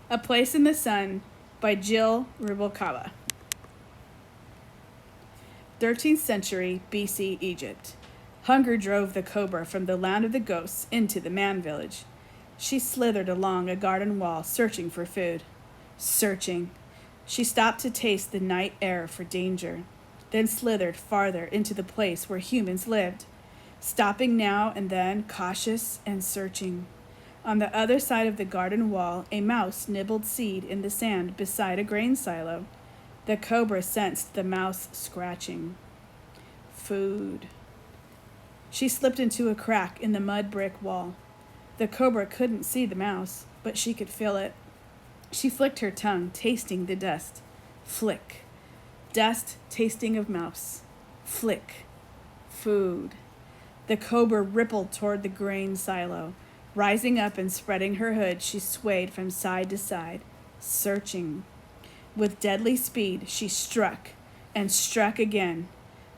A Place in the Sun by Jill Rubalcaba. 13th century BC Egypt. Hunger drove the cobra from the land of the ghosts into the man village. She slithered along a garden wall, searching for food. Searching. She stopped to taste the night air for danger, then slithered farther into the place where humans lived, stopping now and then, cautious and searching. On the other side of the garden wall, a mouse nibbled seed in the sand beside a grain silo. The cobra sensed the mouse scratching. Food. She slipped into a crack in the mud brick wall. The cobra couldn't see the mouse, but she could feel it. She flicked her tongue, tasting the dust. Flick. Dust, tasting of mouse. Flick. Food. The cobra rippled toward the grain silo. Rising up and spreading her hood, she swayed from side to side, searching. With deadly speed, she struck and struck again.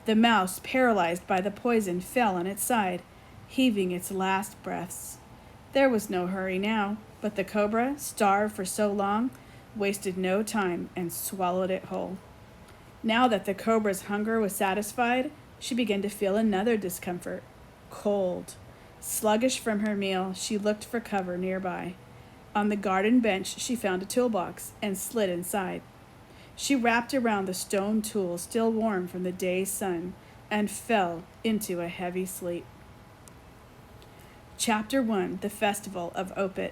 The mouse, paralyzed by the poison, fell on its side, heaving its last breaths. There was no hurry now, but the cobra, starved for so long, wasted no time and swallowed it whole. Now that the cobra's hunger was satisfied, she began to feel another discomfort. Cold. Sluggish from her meal, she looked for cover nearby. On the garden bench, she found a toolbox and slid inside. She wrapped around the stone tool, still warm from the day's sun, and fell into a heavy sleep. Chapter 1. The Festival of Opet.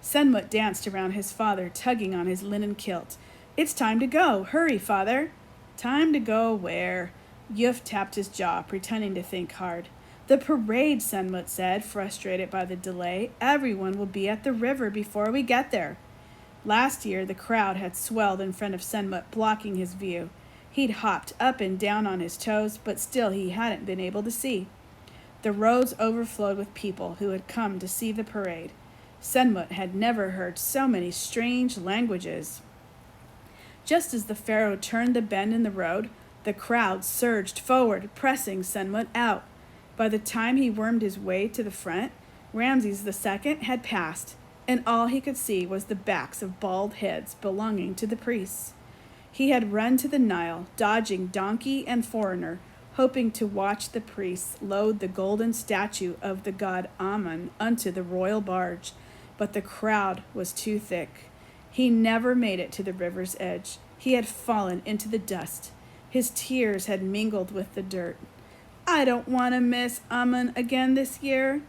Senmut danced around his father, tugging on his linen kilt. "It's time to go. Hurry, father." "Time to go where?" Yuf tapped his jaw, pretending to think hard. "The parade," Senmut said, frustrated by the delay. "Everyone will be at the river before we get there." Last year, the crowd had swelled in front of Senmut, blocking his view. He'd hopped up and down on his toes, but still he hadn't been able to see. The roads overflowed with people who had come to see the parade. Senmut had never heard so many strange languages. Just as the pharaoh turned the bend in the road, the crowd surged forward, pressing Senmut out. By the time he wormed his way to the front, Ramses II had passed, and all he could see was the backs of bald heads belonging to the priests. He had run to the Nile, dodging donkey and foreigner, hoping to watch the priests load the golden statue of the god Amun onto the royal barge, but the crowd was too thick. He never made it to the river's edge. He had fallen into the dust. His tears had mingled with the dirt. "I don't want to miss Amun again this year."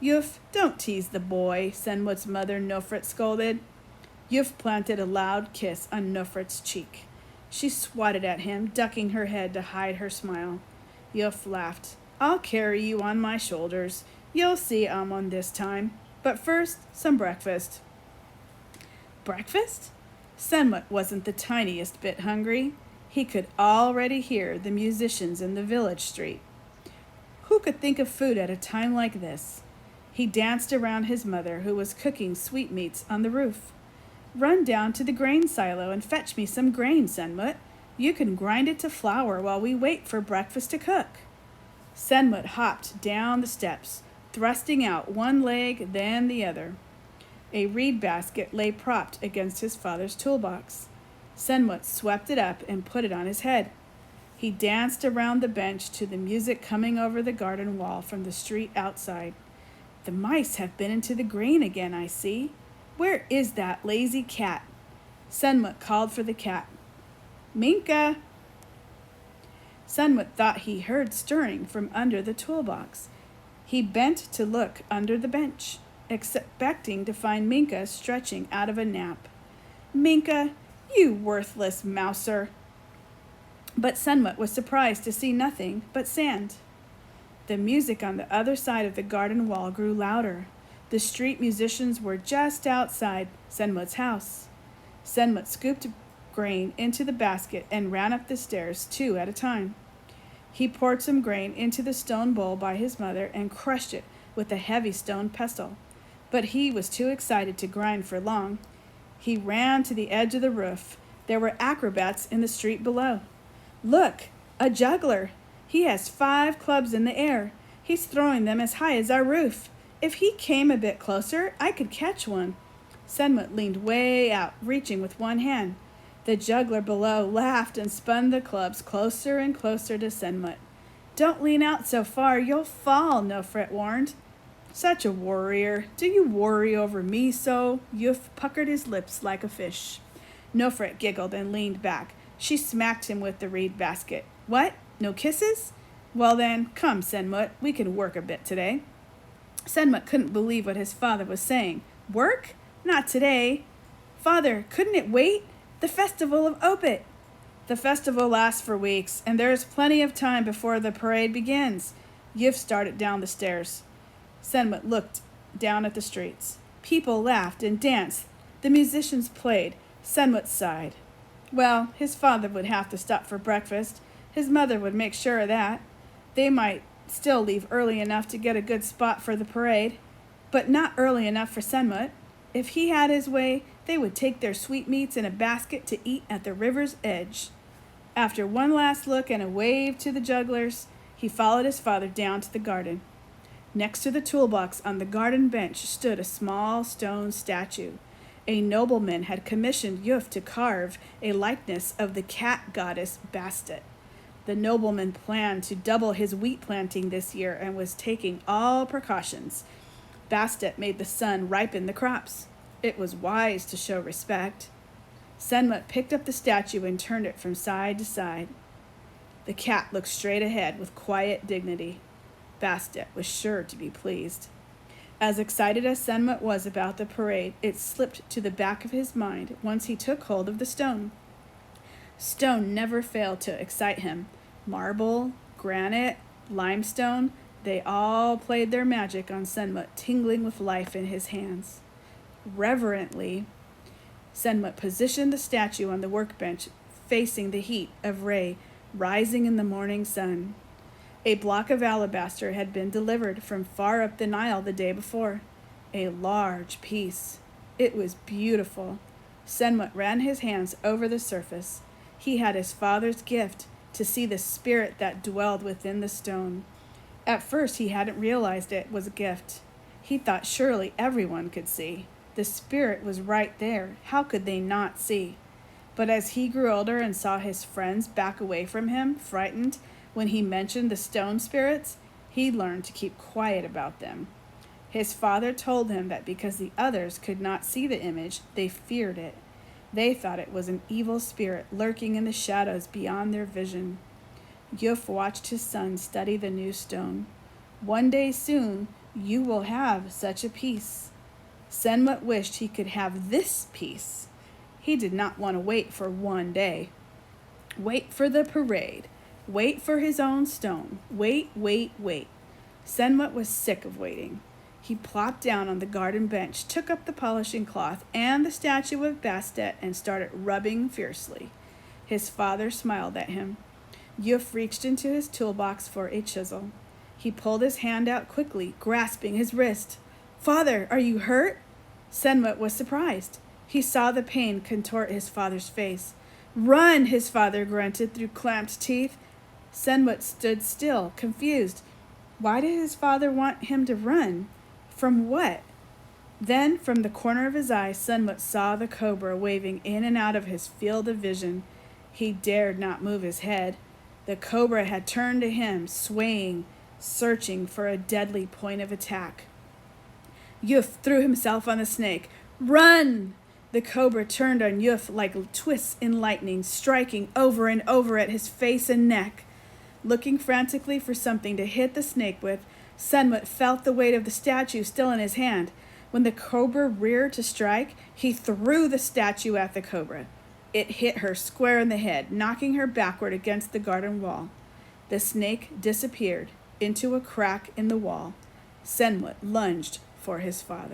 "Yuf, don't tease the boy," Senmut's mother Nofret scolded. Yuf planted a loud kiss on Nofret's cheek. She swatted at him, ducking her head to hide her smile. Yuf laughed. "I'll carry you on my shoulders. You'll see Amun this time. But first, some breakfast." Breakfast? Senmut wasn't the tiniest bit hungry. He could already hear the musicians in the village street. Who could think of food at a time like this? He danced around his mother, who was cooking sweetmeats on the roof. "Run down to the grain silo and fetch me some grain, Senmut. You can grind it to flour while we wait for breakfast to cook." Senmut hopped down the steps, thrusting out one leg, then the other. A reed basket lay propped against his father's toolbox. Senmut swept it up and put it on his head. He danced around the bench to the music coming over the garden wall from the street outside. "The mice have been into the grain again, I see. Where is that lazy cat?" Senmut called for the cat. "Minka!" Senmut thought he heard stirring from under the toolbox. He bent to look under the bench, expecting to find Minka stretching out of a nap. "Minka, you worthless mouser!" But Senmut was surprised to see nothing but sand. The music on the other side of the garden wall grew louder. The street musicians were just outside Senmut's house. Senmut scooped grain into the basket and ran up the stairs 2 at a time. He poured some grain into the stone bowl by his mother and crushed it with a heavy stone pestle. But he was too excited to grind for long. He ran to the edge of the roof. There were acrobats in the street below. "Look, a juggler! He has 5 clubs in the air. He's throwing them as high as our roof. If he came a bit closer, I could catch one." Senmut leaned way out, reaching with one hand. The juggler below laughed and spun the clubs closer and closer to Senmut. Don't lean out so far, you'll fall, Nofret warned. Such a warrior. Do you worry over me so? Yuf puckered his lips like a fish. Nofret giggled and leaned back. She smacked him with the reed basket. What? No kisses? Well then, come, Senmut. We can work a bit today. Senmut couldn't believe what his father was saying. Work? Not today. Father, couldn't it wait? The festival of Opet. The festival lasts for weeks, and there is plenty of time before the parade begins. Yif started down the stairs. Senmut looked down at the streets. People laughed and danced. The musicians played. Senmut sighed. Well, his father would have to stop for breakfast. His mother would make sure of that. They might still leave early enough to get a good spot for the parade, but not early enough for Senmut. If he had his way, they would take their sweetmeats in a basket to eat at the river's edge. After one last look and a wave to the jugglers, he followed his father down to the garden. Next to the toolbox on the garden bench stood a small stone statue. A nobleman had commissioned Yuf to carve a likeness of the cat goddess Bastet. The nobleman planned to double his wheat planting this year and was taking all precautions. Bastet made the sun ripen the crops. It was wise to show respect. Senmut picked up the statue and turned it from side to side. The cat looked straight ahead with quiet dignity. Bastet was sure to be pleased. As excited as Senmut was about the parade, it slipped to the back of his mind once he took hold of the stone. Stone never failed to excite him. Marble, granite, limestone, they all played their magic on Senmut, tingling with life in his hands. Reverently, Senmut positioned the statue on the workbench, facing the heat of Ray rising in the morning sun. A block of alabaster had been delivered from far up the Nile the day before. A large piece. It was beautiful. Senmut ran his hands over the surface. He had his father's gift to see the spirit that dwelled within the stone. At first he hadn't realized it was a gift. He thought surely everyone could see. The spirit was right there. How could they not see? But as he grew older and saw his friends back away from him, frightened, when he mentioned the stone spirits, he learned to keep quiet about them. His father told him that because the others could not see the image, they feared it. They thought it was an evil spirit lurking in the shadows beyond their vision. Yuf watched his son study the new stone. One day soon, you will have such a piece. Senmut wished he could have this piece. He did not want to wait for one day. Wait for the parade. Wait for his own stone. Wait. Senmut was sick of waiting. He plopped down on the garden bench, took up the polishing cloth and the statue of Bastet, and started rubbing fiercely. His father smiled at him. Yuf reached into his toolbox for a chisel. He pulled his hand out quickly, grasping his wrist. Father, are you hurt? Senmut was surprised. He saw the pain contort his father's face. Run, his father grunted through clamped teeth. Senmut stood still, confused. Why did his father want him to run? From what? Then, from the corner of his eye, Senmut saw the cobra waving in and out of his field of vision. He dared not move his head. The cobra had turned to him, swaying, searching for a deadly point of attack. Yuf threw himself on the snake. Run! The cobra turned on Yuf like twists in lightning, striking over and over at his face and neck. Looking frantically for something to hit the snake with, Senmut felt the weight of the statue still in his hand. When the cobra reared to strike, he threw the statue at the cobra. It hit her square in the head, knocking her backward against the garden wall. The snake disappeared into a crack in the wall. Senmut lunged for his father.